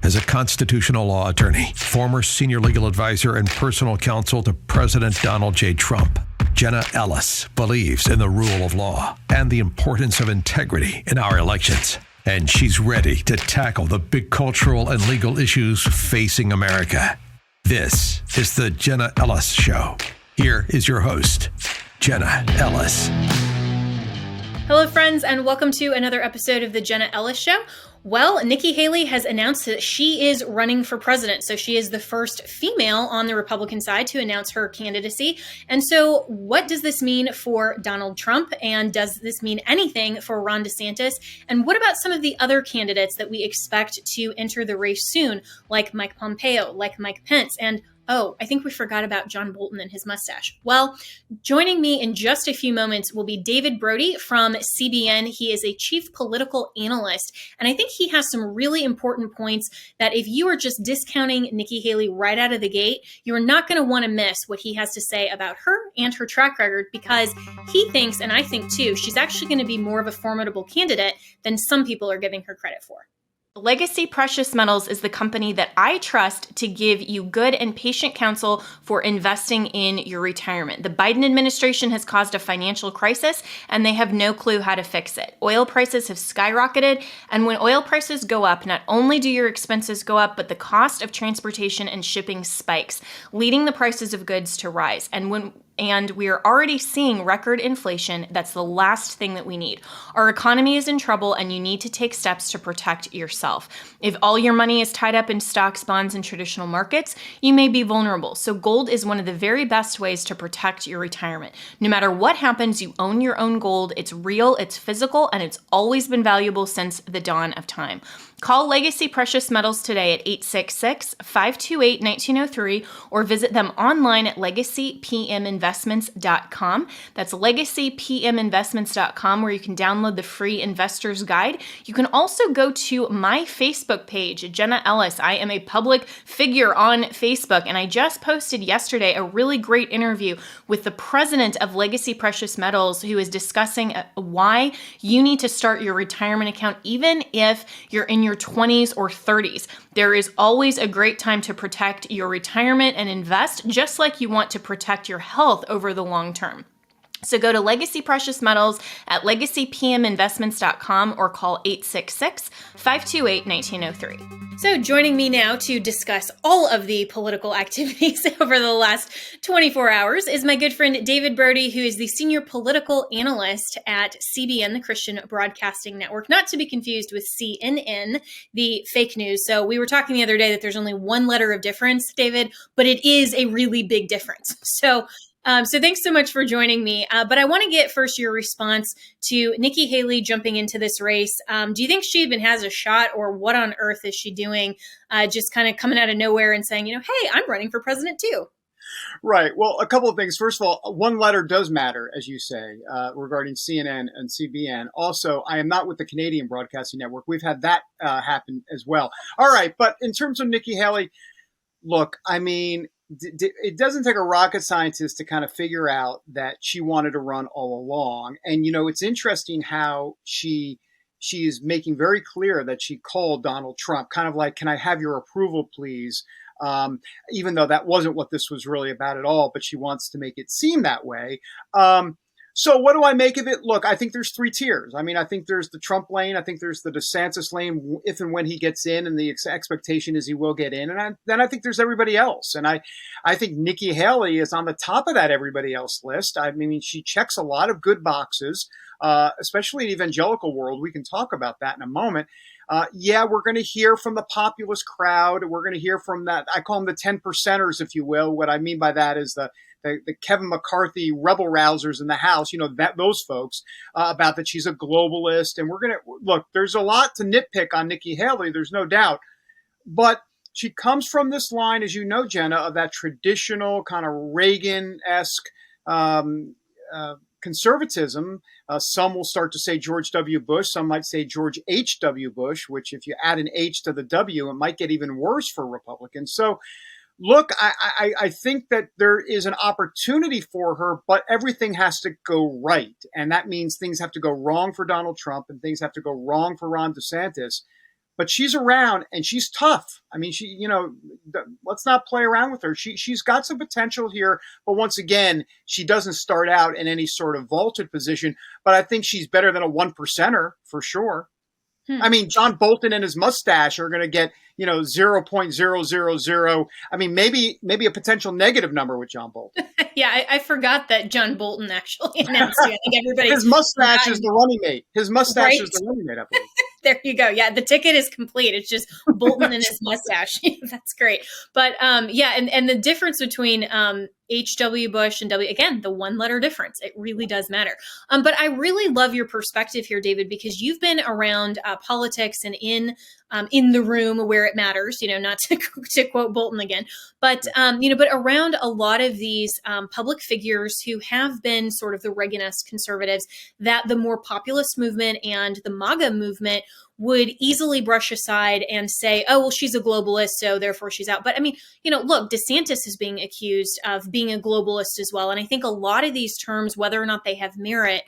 As a constitutional law attorney, former senior legal advisor and personal counsel to President Donald J. Trump, Jenna Ellis believes in the rule of law and the importance of integrity in our elections. And she's ready to tackle the big cultural and legal issues facing America. This is the Jenna Ellis Show. Here is your host, Jenna Ellis. Hello, friends, and welcome to another episode of the Jenna Ellis Show. Well, Nikki Haley has announced that she is running for president. So she is the first female on the Republican side to announce her candidacy. And so what does this mean for Donald Trump? And does this mean anything for Ron DeSantis? And what about some of the other candidates that we expect to enter the race soon, like Mike Pompeo, like Mike Pence, and oh, I think we forgot about John Bolton and his mustache. Well, joining me in just a few moments will be David Brody from CBN. He is a chief political analyst, and I think he has some really important points that if you are just discounting Nikki Haley right out of the gate, you're not going to want to miss what he has to say about her and her track record, because he thinks, and I think too, she's actually going to be more of a formidable candidate than some people are giving her credit for. Legacy Precious Metals is the company that I trust to give you good and patient counsel for investing in your retirement. The Biden administration has caused a financial crisis, and they have no clue how to fix it. Oil prices have skyrocketed, and when oil prices go up, not only do your expenses go up, but the cost of transportation and shipping spikes, leading the prices of goods to rise. And we are already seeing record inflation. That's the last thing that we need. Our economy is in trouble, and you need to take steps to protect yourself. If all your money is tied up in stocks, bonds, and traditional markets, you may be vulnerable. So gold is one of the very best ways to protect your retirement. No matter what happens, you own your own gold. It's real, it's physical, and it's always been valuable since the dawn of time. Call Legacy Precious Metals today at 866-528-1903 or visit them online at legacypminvestments.com. That's legacypminvestments.com, where you can download the free investor's guide. You can also go to my Facebook page, Jenna Ellis. I am a public figure on Facebook, and I just posted yesterday a really great interview with the president of Legacy Precious Metals, who is discussing why you need to start your retirement account even if you're in your 20s or 30s. There is always a great time to protect your retirement and invest, just like you want to protect your health over the long term. So go to Legacy Precious Metals at legacypminvestments.com or call 866-528-1903. So joining me now to discuss all of the political activities over the last 24 hours is my good friend David Brody, who is the senior political analyst at CBN, the Christian Broadcasting Network, not to be confused with CNN, the fake news. So we were talking the other day that there's only one letter of difference, David, but it is a really big difference. So thanks so much for joining me. But I want to get first your response to Nikki Haley jumping into this race. Do you think she even has a shot, or what on earth is she doing? Just kind of coming out of nowhere and saying, hey, I'm running for president too. Right. Well, a couple of things. First of all, one letter does matter, as you say, regarding CNN and CBN. Also, I am not with the Canadian Broadcasting Network. We've had that happen as well. All right. But in terms of Nikki Haley, look, I mean, it doesn't take a rocket scientist to kind of figure out that she wanted to run all along. And, it's interesting how she is making very clear that she called Donald Trump, kind of like, can I have your approval, please? Even though that wasn't what this was really about at all, but she wants to make it seem that way. So what do I make of it? Look, I think there's three tiers. I mean, I think there's the Trump lane. I think there's the DeSantis lane if and when he gets in, and the expectation is he will get in. And then I think there's everybody else. And I think Nikki Haley is on the top of that everybody else list. I mean, she checks a lot of good boxes, especially in the evangelical world. We can talk about that in a moment. We're going to hear from the populist crowd. We're going to hear from that. I call them the 10 percenters, if you will. What I mean by that is the Kevin McCarthy rebel rousers in the House, those folks, about that she's a globalist. And we're going to look, there's a lot to nitpick on Nikki Haley. There's no doubt. But she comes from this line, as you know, Jenna, of that traditional kind of Reagan-esque conservatism. Some will start to say George W. Bush. Some might say George H.W. Bush, which if you add an H to the W, it might get even worse for Republicans. So look, I think that there is an opportunity for her, but everything has to go right. And that means things have to go wrong for Donald Trump and things have to go wrong for Ron DeSantis. but she's around and she's tough. I mean, let's not play around with her. She's got some potential here, but once again, she doesn't start out in any sort of vaulted position, but I think she's better than a 1%er for sure. I mean, John Bolton and his mustache are going to get, 0.000. I mean, maybe a potential negative number with John Bolton. Yeah, I forgot that John Bolton actually announced it. I think everybody. His mustache is the running mate. His mustache is the running mate, I believe. There you go. Yeah, the ticket is complete. It's just Bolton and his mustache. That's great. But and the difference between H.W. Bush and again, the one letter difference. It really does matter. But I really love your perspective here, David, because you've been around politics and in the room where it matters, not to quote Bolton again, but around a lot of these public figures who have been sort of the Reaganist conservatives that the more populist movement and the MAGA movement would easily brush aside and say, oh, well, she's a globalist, so therefore she's out. But I mean, look, DeSantis is being accused of being a globalist as well. And I think a lot of these terms, whether or not they have merit,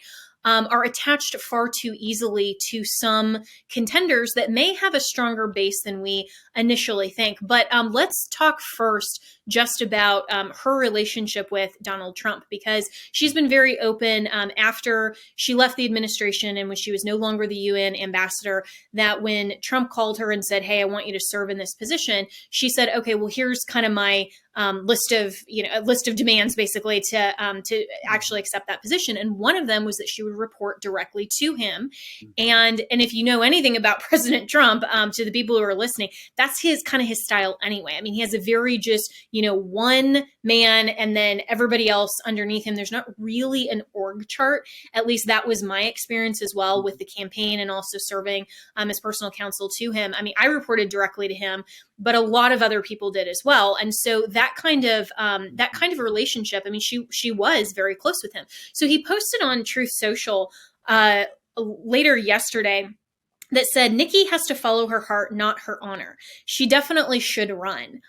are attached far too easily to some contenders that may have a stronger base than we initially think. But let's talk first just about her relationship with Donald Trump, because she's been very open after she left the administration and when she was no longer the UN ambassador, that when Trump called her and said, hey, I want you to serve in this position, she said, okay, well, here's kind of my list of demands basically to actually accept that position. And one of them was that she would report directly to him. And if you know anything about President Trump, to the people who are listening, that's his style anyway. I mean, he has a very just, one man and then everybody else underneath him. There's not really an org chart. At least that was my experience as well with the campaign and also serving as personal counsel to him. I mean, I reported directly to him, but a lot of other people did as well. And so that kind of relationship, I mean, she was very close with him. So he posted on Truth Social later yesterday that said, Nikki has to follow her heart, not her honor. She definitely should run.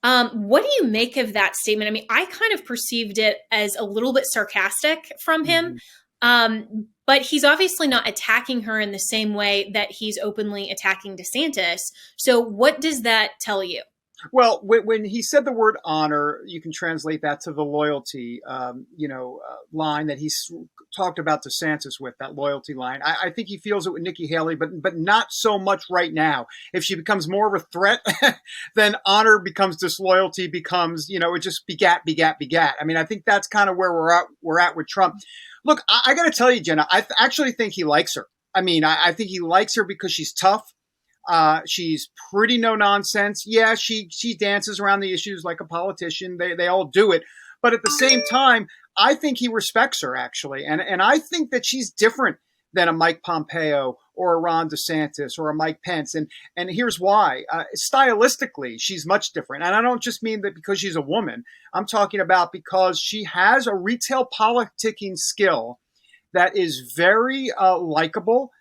What do you make of that statement? I mean, I kind of perceived it as a little bit sarcastic from him. But he's obviously not attacking her in the same way that he's openly attacking DeSantis. So what does that tell you? Well, when he said the word honor, you can translate that to the loyalty, line that he's talked about DeSantis with, that loyalty line. I think he feels it with Nikki Haley, but not so much right now. If she becomes more of a threat, then honor becomes disloyalty, becomes, it just begat. I mean, I think that's kind of where we're at with Trump. Look, I got to tell you, Jenna, I actually think he likes her. I mean, I think he likes her because she's tough. She's pretty no nonsense. Yeah, she dances around the issues like a politician. They all do it. But at the same time, I think he respects her, actually. And I think that she's different than a Mike Pompeo or a Ron DeSantis or a Mike Pence. And here's why. Stylistically, she's much different. And I don't just mean that because she's a woman. I'm talking about because she has a retail politicking skill that is very likable.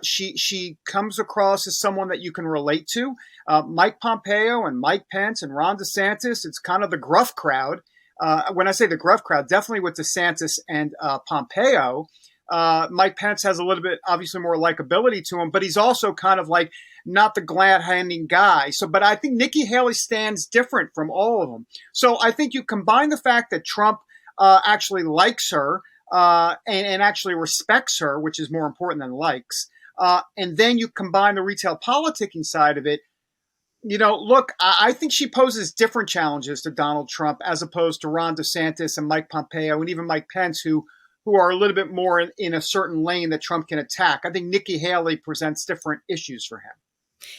She comes across as someone that you can relate to. Mike Pompeo and Mike Pence and Ron DeSantis, it's kind of the gruff crowd. When I say the gruff crowd, definitely with DeSantis and Pompeo. Mike Pence has a little bit, obviously, more likability to him, but he's also kind of like not the glad-handing guy. But I think Nikki Haley stands different from all of them. So I think you combine the fact that Trump actually likes her, and actually respects her, which is more important than likes. And then you combine the retail politicking side of it. Look, I think she poses different challenges to Donald Trump as opposed to Ron DeSantis and Mike Pompeo and even Mike Pence, who are a little bit more in a certain lane that Trump can attack. I think Nikki Haley presents different issues for him.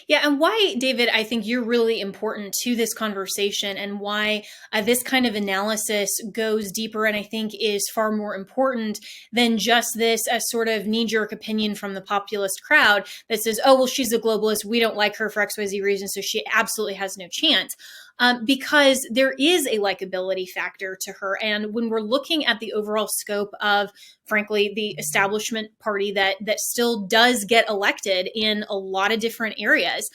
Yeah. And why, David, I think you're really important to this conversation and why this kind of analysis goes deeper and I think is far more important than just this sort of knee-jerk opinion from the populist crowd that says, oh, well, she's a globalist. We don't like her for XYZ reasons, so she absolutely has no chance. Because there is a likability factor to her. And when we're looking at the overall scope of, frankly, the establishment party that still does get elected in a lot of different areas,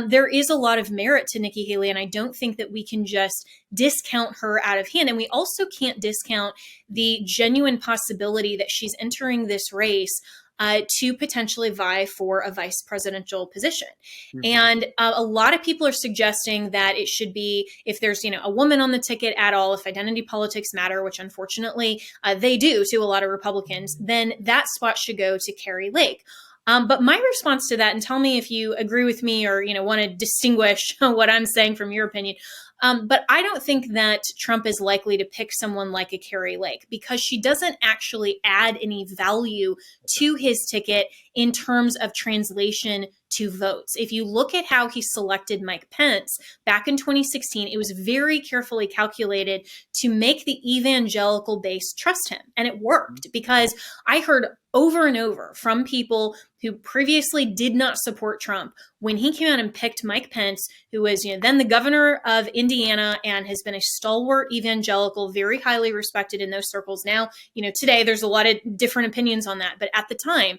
there is a lot of merit to Nikki Haley. And I don't think that we can just discount her out of hand. And we also can't discount the genuine possibility that she's entering this race to potentially vie for a vice presidential position. Mhm. And a lot of people are suggesting that it should be, if there's, a woman on the ticket at all, if identity politics matter, which unfortunately they do to a lot of Republicans, then that spot should go to Carrie Lake. But my response to that, and tell me if you agree with me or want to distinguish what I'm saying from your opinion. But I don't think that Trump is likely to pick someone like a Carrie Lake because she doesn't actually add any value to his ticket in terms of translation to votes. If you look at how he selected Mike Pence back in 2016, it was very carefully calculated to make the evangelical base trust him. And it worked because I heard over and over from people who previously did not support Trump when he came out and picked Mike Pence, who was then the governor of Indiana and has been a stalwart evangelical, very highly respected in those circles. Now, today there's a lot of different opinions on that, but at the time,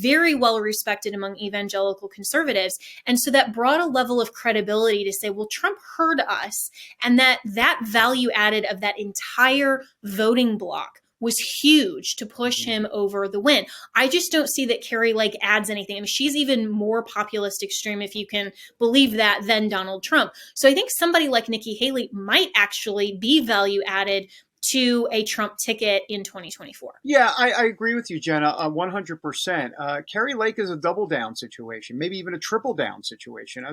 very well respected among evangelical conservatives. And so that brought a level of credibility to say, well, Trump heard us, and that value added of that entire voting bloc was huge to push him over the win. I just don't see that Carrie Lake adds anything. I mean, she's even more populist extreme, if you can believe that, than Donald Trump. So I think somebody like Nikki Haley might actually be value added to a Trump ticket in 2024. Yeah, I agree with you, Jenna, 100%. Carrie Lake is a double down situation, maybe even a triple down situation.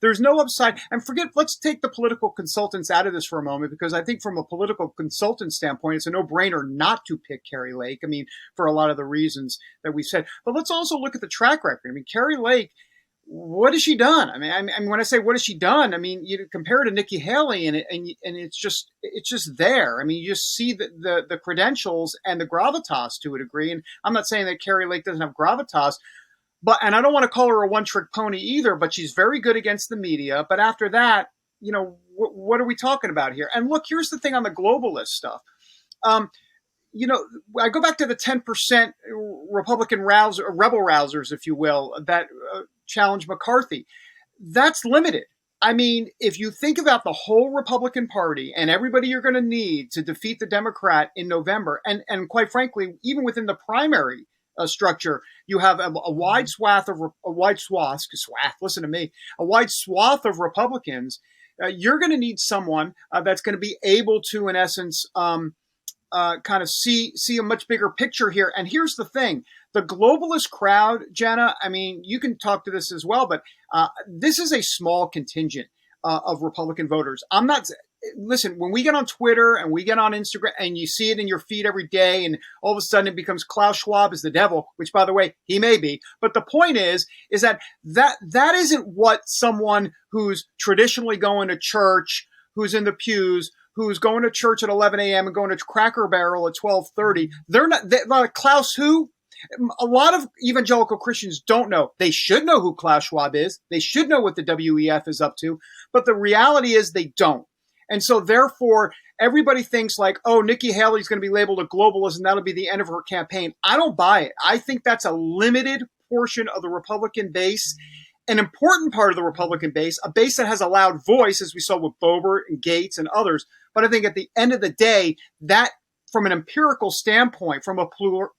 There's no upside. And let's take the political consultants out of this for a moment, because I think from a political consultant standpoint, it's a no-brainer not to pick Carrie Lake. I mean, for a lot of the reasons that we said. But let's also look at the track record. I mean, Carrie Lake, what has she done? I mean, when I say what has she done, I mean, you compare her to Nikki Haley, and it's just there. I mean, you just see the credentials and the gravitas to a degree. And I'm not saying that Carrie Lake doesn't have gravitas, and I don't want to call her a one-trick pony either. But she's very good against the media. But after that, what are we talking about here? And look, here's the thing on the globalist stuff. I go back to the 10% Republican rebel rousers, if you will, that challenge McCarthy. That's limited. I mean, if you think about the whole Republican Party and everybody you're going to need to defeat the Democrat in November, and quite frankly, even within the primary structure, you have a wide swath of Republicans. You're going to need someone that's going to be able to, in essence, kind of see a much bigger picture here. And here's the thing. The globalist crowd, Jenna, I mean, you can talk to this as well, but this is a small contingent of Republican voters. Listen, when we get on Twitter and we get on Instagram and you see it in your feed every day and all of a sudden it becomes Klaus Schwab is the devil, which, by the way, he may be. But the point is that isn't what someone who's traditionally going to church, who's in the pews, who's going to church at 11 a.m. and going to Cracker Barrel at 12:30. They're not Klaus who? A lot of evangelical Christians don't know. They should know who Klaus Schwab is. They should know what the WEF is up to. But the reality is they don't. And so therefore, everybody thinks like, oh, Nikki Haley's going to be labeled a globalist and that'll be the end of her campaign. I don't buy it. I think that's a limited portion of the Republican base, an important part of the Republican base, a base that has a loud voice, as we saw with Boebert and Gates and others. But I think at the end of the day, that from an empirical standpoint, from a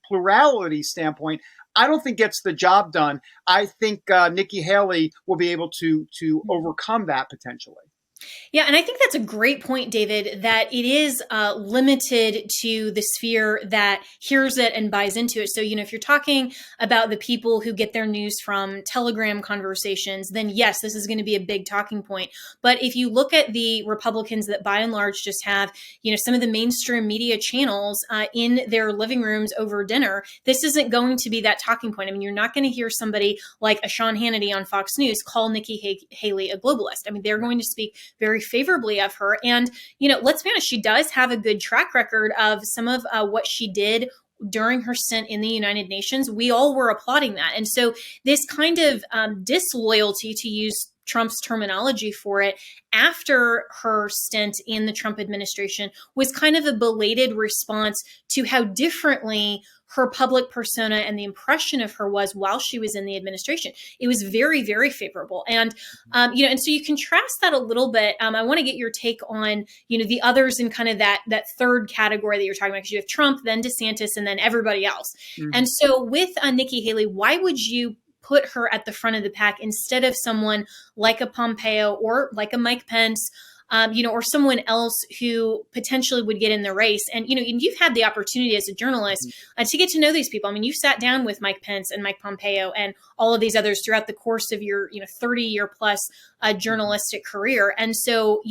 plurality standpoint, I don't think gets the job done. I think Nikki Haley will be able to overcome that potentially. Yeah, and I think that's a great point, David, that it is limited to the sphere that hears it and buys into it. So, if you're talking about the people who get their news from Telegram conversations, then yes, this is going to be a big talking point. But if you look at the Republicans that by and large just have, some of the mainstream media channels in their living rooms over dinner, this isn't going to be that talking point. I mean, you're not going to hear somebody like a Sean Hannity on Fox News call Nikki Haley a globalist. I mean, they're going to speak very favorably of her. And, let's be honest, she does have a good track record of some of what she did during her stint in the United Nations. We all were applauding that. And so this kind of disloyalty, to use Trump's terminology for it, after her stint in the Trump administration was kind of a belated response to how differently her public persona and the impression of her was while she was in the administration. It was very, very favorable. And, and so you contrast that a little bit. I want to get your take on, the others in kind of that third category that you're talking about, because you have Trump, then DeSantis, and then everybody else. Mm-hmm. And so with Nikki Haley, why would you put her at the front of the pack instead of someone like a Pompeo or like a Mike Pence, or someone else who potentially would get in the race? And, you've had the opportunity as a journalist to get to know these people. I mean, you sat down with Mike Pence and Mike Pompeo and all of these others throughout the course of your, 30-year plus journalistic career. And so,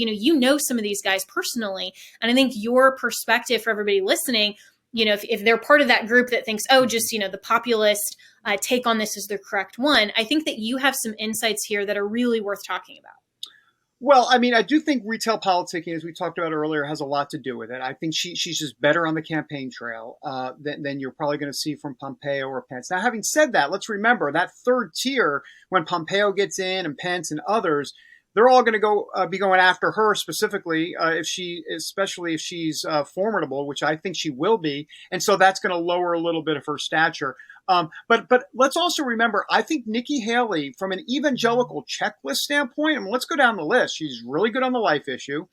some of these guys personally. And I think your perspective for everybody listening, if they're part of that group that thinks, the populist take on this is the correct one, I think that you have some insights here that are really worth talking about. Well, I mean, I do think retail politicking, as we talked about earlier, has a lot to do with it. I think she's just better on the campaign trail than you're probably going to see from Pompeo or Pence. Now, having said that, let's remember that third tier, when Pompeo gets in and Pence and others, they're all going to be going after her specifically, especially if she's formidable, which I think she will be. And so that's going to lower a little bit of her stature. But let's also remember, I think Nikki Haley, from an evangelical checklist standpoint, let's go down the list. She's really good on the life issue.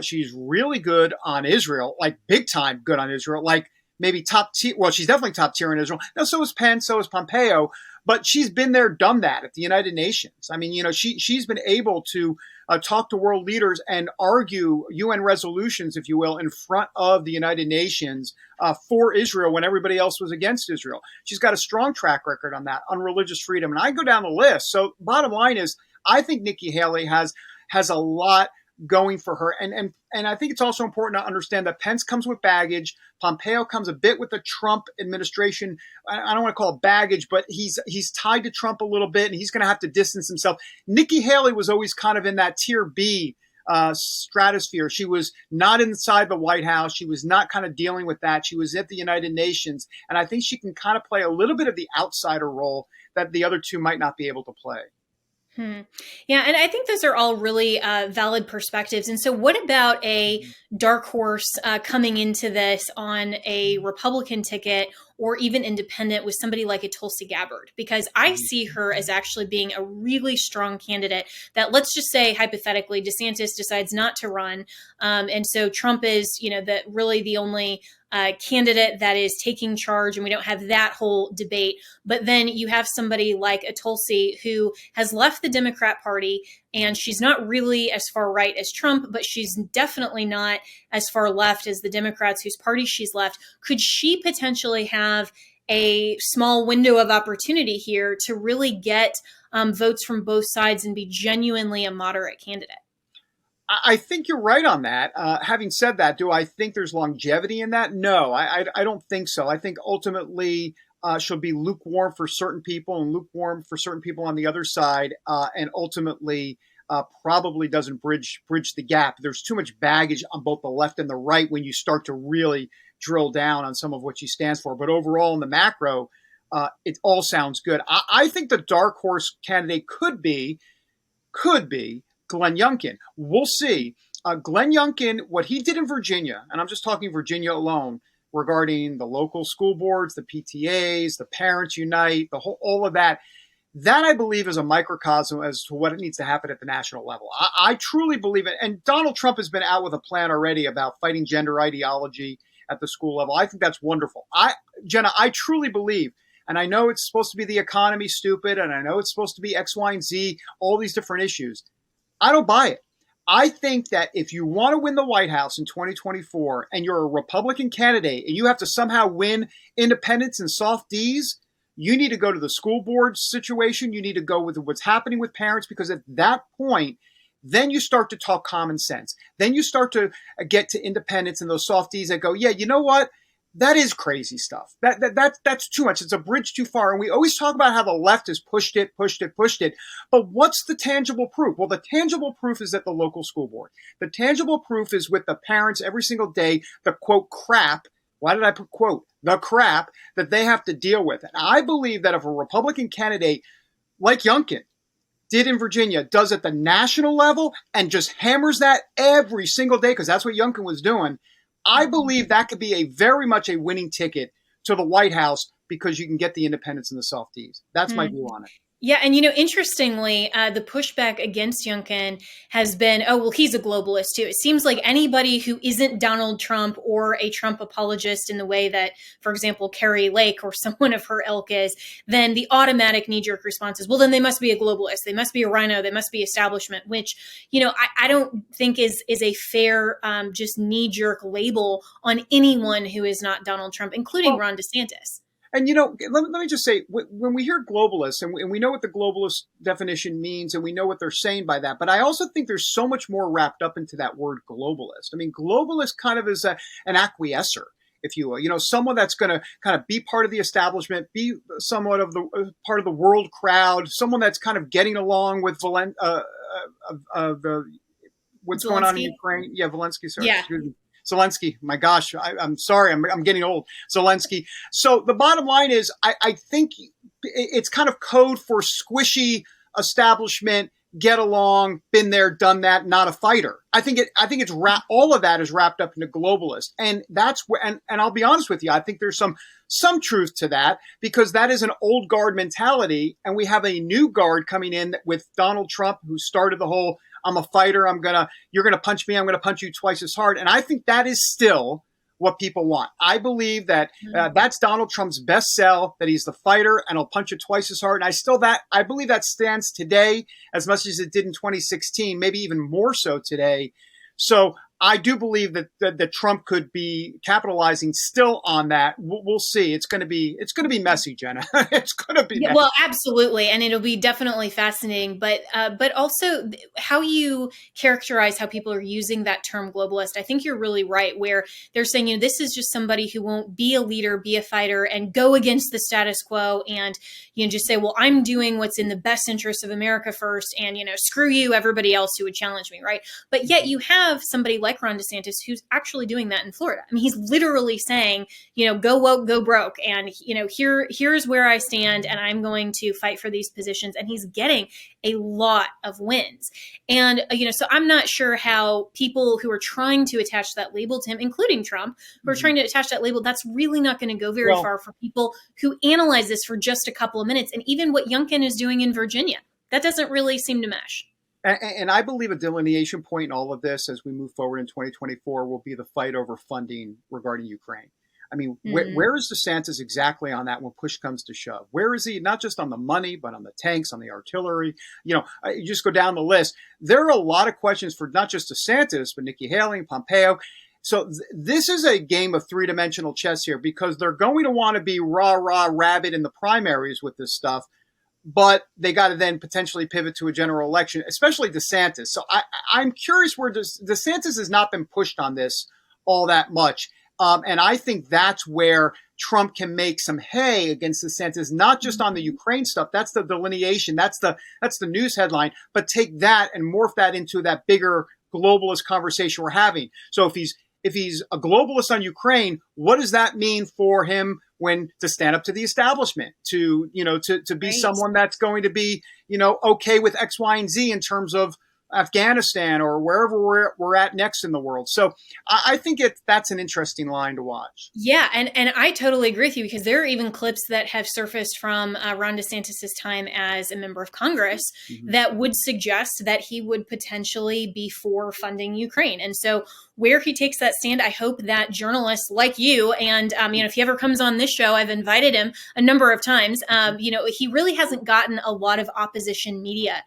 She's really good on Israel, like big time good on Israel, like maybe top tier. Well, she's definitely top tier in Israel. Now, so is Pence, so is Pompeo. But she's been there, done that at the United Nations. I mean, she's been able to talk to world leaders and argue UN resolutions, if you will, in front of the United Nations for Israel when everybody else was against Israel. She's got a strong track record on that, on religious freedom. And I go down the list. So bottom line is, I think Nikki Haley has a lot going for her. And I think it's also important to understand that Pence comes with baggage. Pompeo comes a bit with the Trump administration. I don't want to call it baggage, but he's tied to Trump a little bit, and he's going to have to distance himself. Nikki Haley was always kind of in that tier B stratosphere. She was not inside the White House. She was not kind of dealing with that. She was at the United Nations. And I think she can kind of play a little bit of the outsider role that the other two might not be able to play. Yeah, and I think those are all really valid perspectives. And so what about a dark horse coming into this on a Republican ticket or even independent with somebody like a Tulsi Gabbard? Because I see her as actually being a really strong candidate that, let's just say hypothetically, DeSantis decides not to run. And so Trump is, the only candidate that is taking charge, and we don't have that whole debate. But then you have somebody like a Tulsi who has left the Democrat Party, and she's not really as far right as Trump, but she's definitely not as far left as the Democrats whose party she's left. Could she potentially have a small window of opportunity here to really get votes from both sides and be genuinely a moderate candidate? I think you're right on that. Having said that, do I think there's longevity in that? No, I don't think so. I think ultimately she'll be lukewarm for certain people and lukewarm for certain people on the other side, and ultimately probably doesn't bridge the gap. There's too much baggage on both the left and the right when you start to really drill down on some of what she stands for. But overall, in the macro, it all sounds good. I think the dark horse candidate could be Glenn Youngkin. We'll see. Glenn Youngkin, what he did in Virginia, and I'm just talking Virginia alone, regarding the local school boards, the PTAs, the Parents Unite, all of that, that I believe is a microcosm as to what it needs to happen at the national level. I truly believe it. And Donald Trump has been out with a plan already about fighting gender ideology at the school level. I think that's wonderful. Jenna, I truly believe, and I know it's supposed to be the economy, stupid, and I know it's supposed to be X, Y, and Z, all these different issues. I don't buy it. I think that if you want to win the White House in 2024 and you're a Republican candidate and you have to somehow win independents and soft Ds, you need to go to the school board situation. You need to go with what's happening with parents, because at that point, then you start to talk common sense. Then you start to get to independents and those soft Ds that go, yeah, you know what? That is crazy stuff. That's too much. It's a bridge too far. And we always talk about how the left has pushed it. But what's the tangible proof? Well, the tangible proof is at the local school board. The tangible proof is with the parents every single day, the quote crap. Why did I put quote? The crap that they have to deal with. And I believe that if a Republican candidate like Youngkin did in Virginia, does at the national level and just hammers that every single day, because that's what Youngkin was doing, I believe that could be a very much a winning ticket to the White House because you can get the independents and the softies. That's my view on it. Yeah. And, interestingly, the pushback against Youngkin has been, oh, well, he's a globalist, too. It seems like anybody who isn't Donald Trump or a Trump apologist in the way that, for example, Carrie Lake or someone of her ilk is, then the automatic knee-jerk response is, well, then they must be a globalist. They must be a RINO. They must be establishment, which, I don't think is a fair just knee-jerk label on anyone who is not Donald Trump, including Ron DeSantis. And, let me just say, when we hear globalist, and we know what the globalist definition means, and we know what they're saying by that, but I also think there's so much more wrapped up into that word globalist. I mean, globalist kind of is an acquiescer, if you will, someone that's going to kind of be part of the establishment, be somewhat of the part of the world crowd, someone that's kind of getting along with what's Zelensky? Going on in Ukraine. Yeah, Zelensky, sorry. Yeah. Excuse me. Zelensky, my gosh, I'm sorry, I'm getting old. Zelensky. So the bottom line is, I think it's kind of code for squishy establishment, get along, been there, done that, not a fighter. I think it's all of that is wrapped up into globalist, and that's where. And I'll be honest with you, I think there's some truth to that, because that is an old guard mentality, and we have a new guard coming in with Donald Trump, who started the whole, I'm a fighter. You're going to punch me. I'm going to punch you twice as hard. And I think that is still what people want. I believe that that's Donald Trump's best sell, that he's the fighter and he'll punch you twice as hard. And I believe that stands today as much as it did in 2016, maybe even more so today. So I do believe that Trump could be capitalizing still on that. We'll see. It's going to be messy, Jenna. It's going to be messy. Well, absolutely, and it'll be definitely fascinating. But also how you characterize how people are using that term globalist. I think you're really right, where they're saying, this is just somebody who won't be a leader, be a fighter, and go against the status quo, and just say, well, I'm doing what's in the best interest of America first, and screw you, everybody else who would challenge me, right? But yet you have somebody like Ron DeSantis who's actually doing that in Florida. I mean, he's literally saying, go woke, go broke, and here's where I stand, and I'm going to fight for these positions, and he's getting a lot of wins. And so I'm not sure how people who are trying to attach that label to him, including Trump, who are trying to attach that label, that's really not going to go very far for people who analyze this for just a couple of minutes. And even what Youngkin is doing in Virginia, that doesn't really seem to mesh. And I believe a delineation point in all of this as we move forward in 2024 will be the fight over funding regarding Ukraine. I mean, where is DeSantis exactly on that when push comes to shove? Where is he, not just on the money, but on the tanks, on the artillery? You just go down the list. There are a lot of questions for not just DeSantis, but Nikki Haley and Pompeo. So this is a game of three-dimensional chess here, because they're going to want to be rah-rah rabid in the primaries with this stuff. But they got to then potentially pivot to a general election, especially DeSantis. So I'm curious where DeSantis has not been pushed on this all that much. And I think that's where Trump can make some hay against DeSantis, not just on the Ukraine stuff. That's the delineation. That's the news headline. But take that and morph that into that bigger globalist conversation we're having. So if he's a globalist on Ukraine, what does that mean for him to stand up to the establishment, to be someone that's going to be, okay with X, Y, and Z in terms of Afghanistan or wherever we're at next in the world. So I think that's an interesting line to watch. Yeah, and I totally agree with you, because there are even clips that have surfaced from Ron DeSantis' time as a member of Congress that would suggest that he would potentially be for funding Ukraine. And so where he takes that stand, I hope that journalists like you, and if he ever comes on this show, I've invited him a number of times. He really hasn't gotten a lot of opposition media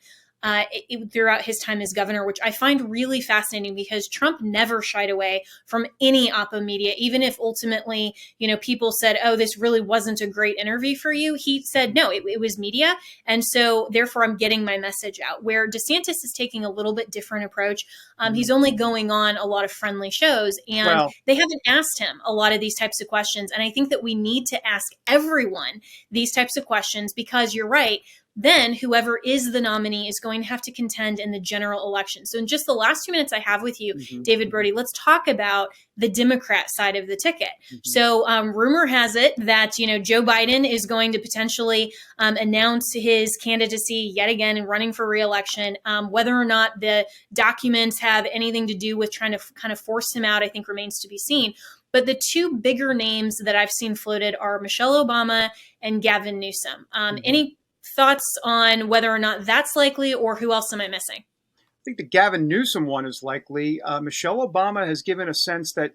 throughout his time as governor, which I find really fascinating, because Trump never shied away from any oppo media, even if ultimately, people said, oh, this really wasn't a great interview for you. He said, no, it was media. And so therefore I'm getting my message out, where DeSantis is taking a little bit different approach. He's only going on a lot of friendly shows, and they haven't asked him a lot of these types of questions. And I think that we need to ask everyone these types of questions, because you're right. then whoever is the nominee is going to have to contend in the general election. So in just the last 2 minutes I have with you, David Brody, let's talk about the Democrat side of the ticket. So rumor has it that, Joe Biden is going to potentially announce his candidacy yet again and running for re-election. Whether or not the documents have anything to do with trying to kind of force him out, I think remains to be seen. But the two bigger names that I've seen floated are Michelle Obama and Gavin Newsom. Any thoughts on whether or not that's likely, or who else am I missing? I think the Gavin Newsom one is likely. Michelle Obama has given a sense that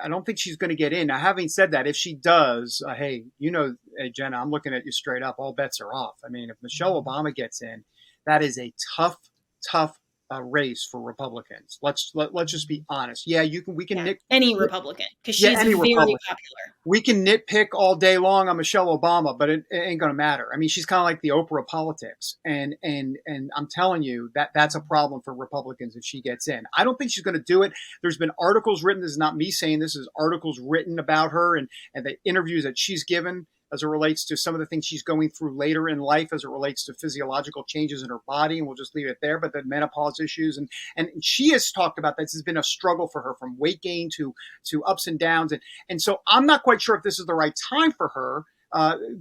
I don't think she's going to get in. Now, having said that, if she does, hey, Jenna, I'm looking at you straight up. All bets are off. I mean, if Michelle Obama gets in, that is a tough race for Republicans. Let's just be honest. Yeah, we can nitpick any Republican, because she's very popular. We can nitpick all day long on Michelle Obama, but it ain't going to matter. I mean, she's kind of like the Oprah of politics, and I'm telling you that's a problem for Republicans if she gets in. I don't think she's going to do it. There's been articles written. This is not me saying this. Is articles written about her and the interviews that she's given as it relates to some of the things she's going through later in life as it relates to physiological changes in her body. And we'll just leave it there. But the menopause issues. And she has talked about this has been a struggle for her, from weight gain to ups and downs. And so I'm not quite sure if this is the right time for her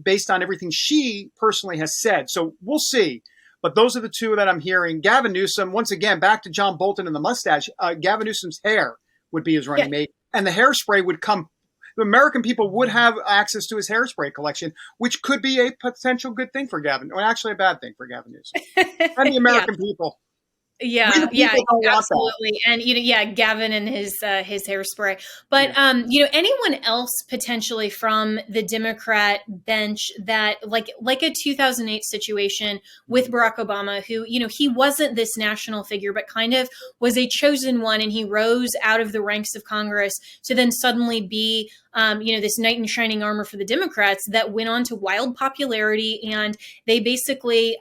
based on everything she personally has said. So we'll see. But those are the two that I'm hearing. Gavin Newsom, once again, back to John Bolton and the mustache, Gavin Newsom's hair would be his running mate. And the hairspray would come. The American people would have access to his hairspray collection, which could be a potential good thing for Gavin, or actually a bad thing for Gavin Newsom and the American people. Yeah, absolutely. And, Gavin and his hairspray. But, anyone else potentially from the Democrat bench that like a 2008 situation with Barack Obama, who, he wasn't this national figure, but kind of was a chosen one. And he rose out of the ranks of Congress to then suddenly be, this knight in shining armor for the Democrats that went on to wild popularity. And they basically,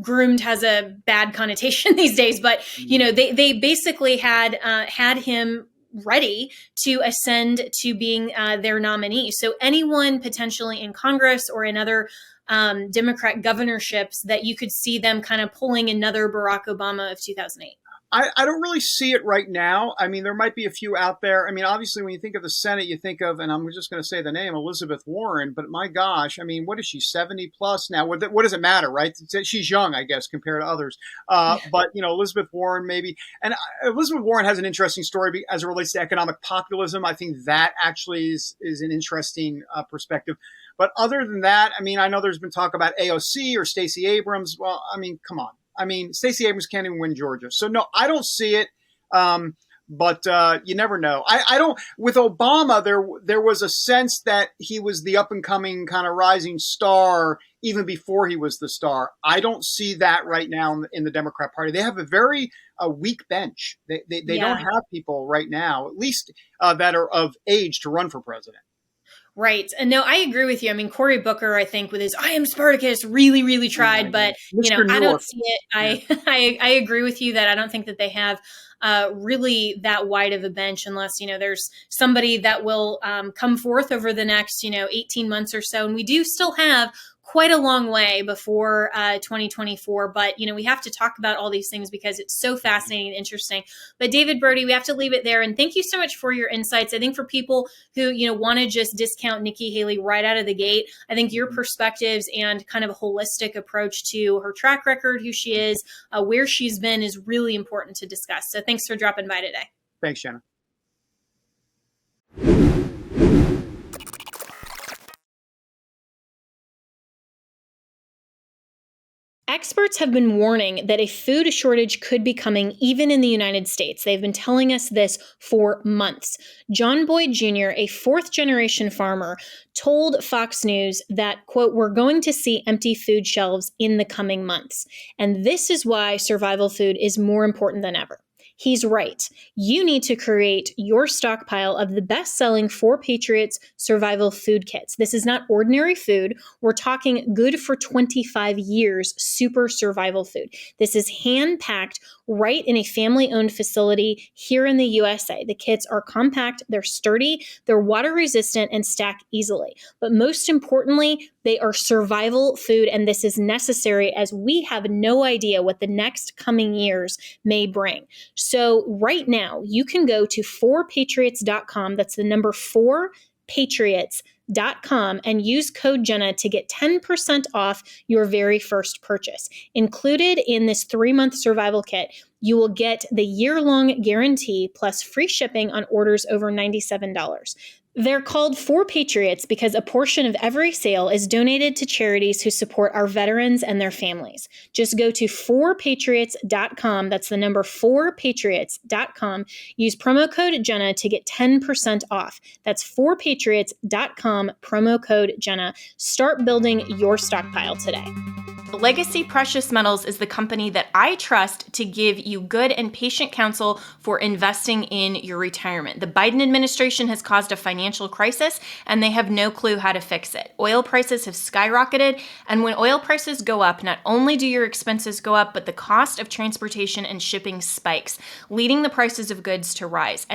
groomed has a bad connotation these days, but they basically had him ready to ascend to being their nominee. So anyone potentially in Congress or in other Democrat governorships that you could see them kind of pulling another Barack Obama of 2008. I don't really see it right now. I mean, there might be a few out there. I mean, obviously, when you think of the Senate, you think of, and I'm just going to say the name, Elizabeth Warren. But my gosh, I mean, what is she, 70 plus now? What does it matter, right? She's young, I guess, compared to others. But, Elizabeth Warren maybe. And Elizabeth Warren has an interesting story as it relates to economic populism. I think that actually is an interesting perspective. But other than that, I mean, I know there's been talk about AOC or Stacey Abrams. Well, I mean, come on. I mean, Stacey Abrams can't even win Georgia. So, no, I don't see it. But you never know. I don't. With Obama, there was a sense that he was the up and coming kind of rising star even before he was the star. I don't see that right now in the Democrat Party. They have a very weak bench. They don't have people right now, at least that are of age to run for president. Right. And no, I agree with you. I mean, Cory Booker, I think with his I am Spartacus really, really tried, but I don't see it. I agree with you that I don't think that they have really that wide of a bench unless, there's somebody that will come forth over the next, 18 months or so. And we do still have quite a long way before 2024. But, we have to talk about all these things because it's so fascinating and interesting. But David Brody, we have to leave it there. And thank you so much for your insights. I think for people who, want to just discount Nikki Haley right out of the gate, I think your perspectives and kind of a holistic approach to her track record, who she is, where she's been is really important to discuss. So thanks for dropping by today. Thanks, Jenna. Experts have been warning that a food shortage could be coming even in the United States. They've been telling us this for months. John Boyd Jr., a fourth-generation farmer, told Fox News that, quote, "We're going to see empty food shelves in the coming months. And this is why survival food is more important than ever." He's right. You need to create your stockpile of the best-selling 4 Patriots survival food kits. This is not ordinary food. We're talking good for 25 years super survival food. This is hand-packed right in a family-owned facility here in the USA. The kits are compact, they're sturdy, they're water-resistant, and stack easily. But most importantly, they are survival food, and this is necessary as we have no idea what the next coming years may bring. So right now, you can go to 4patriots.com, that's the number 4patriots.com, and use code Jenna to get 10% off your very first purchase. Included in this 3-month survival kit, you will get the year-long guarantee plus free shipping on orders over $97. They're called 4 Patriots because a portion of every sale is donated to charities who support our veterans and their families. Just go to 4patriots.com. That's the number 4patriots.com. Use promo code Jenna to get 10% off. That's 4patriots.com, promo code Jenna. Start building your stockpile today. Legacy Precious Metals is the company that I trust to give you good and patient counsel for investing in your retirement. The Biden administration has caused a financial crisis, and they have no clue how to fix it. Oil prices have skyrocketed, and when oil prices go up, not only do your expenses go up, but the cost of transportation and shipping spikes, leading the prices of goods to rise.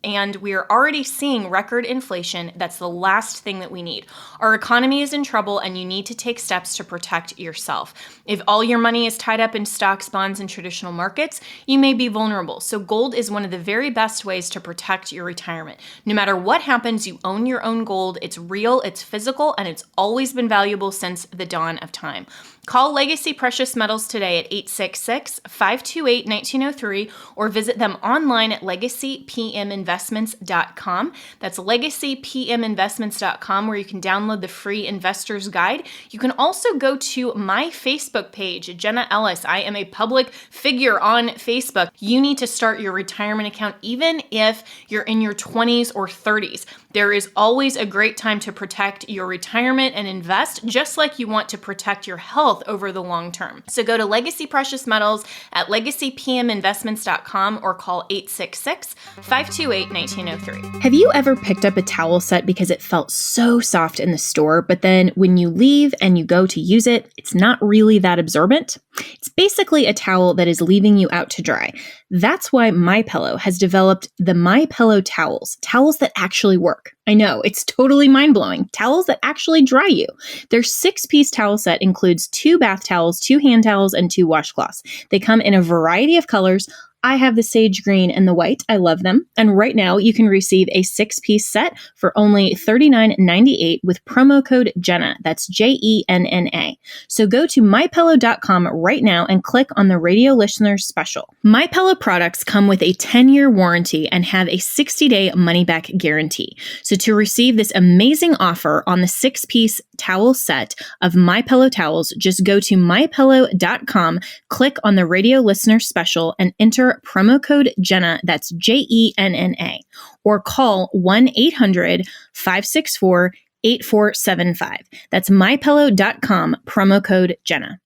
And we are already seeing record inflation. That's the last thing that we need. Our economy is in trouble, and you need to take steps to protect yourself. If all your money is tied up in stocks, bonds, and traditional markets, you may be vulnerable. So gold is one of the very best ways to protect your retirement. No matter what happens, you own your own gold. It's real, it's physical, and it's always been valuable since the dawn of time. Call Legacy Precious Metals today at 866-528-1903 or visit them online at legacypminvestments.com. That's legacypminvestments.com, where you can download the free investor's guide. You can also go to my Facebook page, Jenna Ellis. I am a public figure on Facebook. You need to start your retirement account even if you're in your 20s or 30s. There is always a great time to protect your retirement and invest, just like you want to protect your health over the long term. So go to Legacy Precious Metals at legacypminvestments.com or call 866-528-1903. Have you ever picked up a towel set because it felt so soft in the store, but then when you leave and you go to use it, it's not really that absorbent? It's basically a towel that is leaving you out to dry. That's why MyPillow has developed the MyPillow towels that actually work. I know, it's totally mind-blowing. Towels that actually dry you. Their 6-piece towel set includes 2 bath towels, 2 hand towels, and 2 washcloths. They come in a variety of colors. I have the sage green and the white. I love them. And right now you can receive a 6-piece set for only $39.98 with promo code Jenna. That's Jenna. So go to mypillow.com right now and click on the radio listeners special. MyPillow products come with a 10-year warranty and have a 60-day money-back guarantee. So to receive this amazing offer on the 6-piece towel set of MyPillow towels, just go to mypillow.com, click on the radio listener special, and enter promo code Jenna, that's Jenna, or call 1-800-564-8475. That's mypillow.com, promo code Jenna.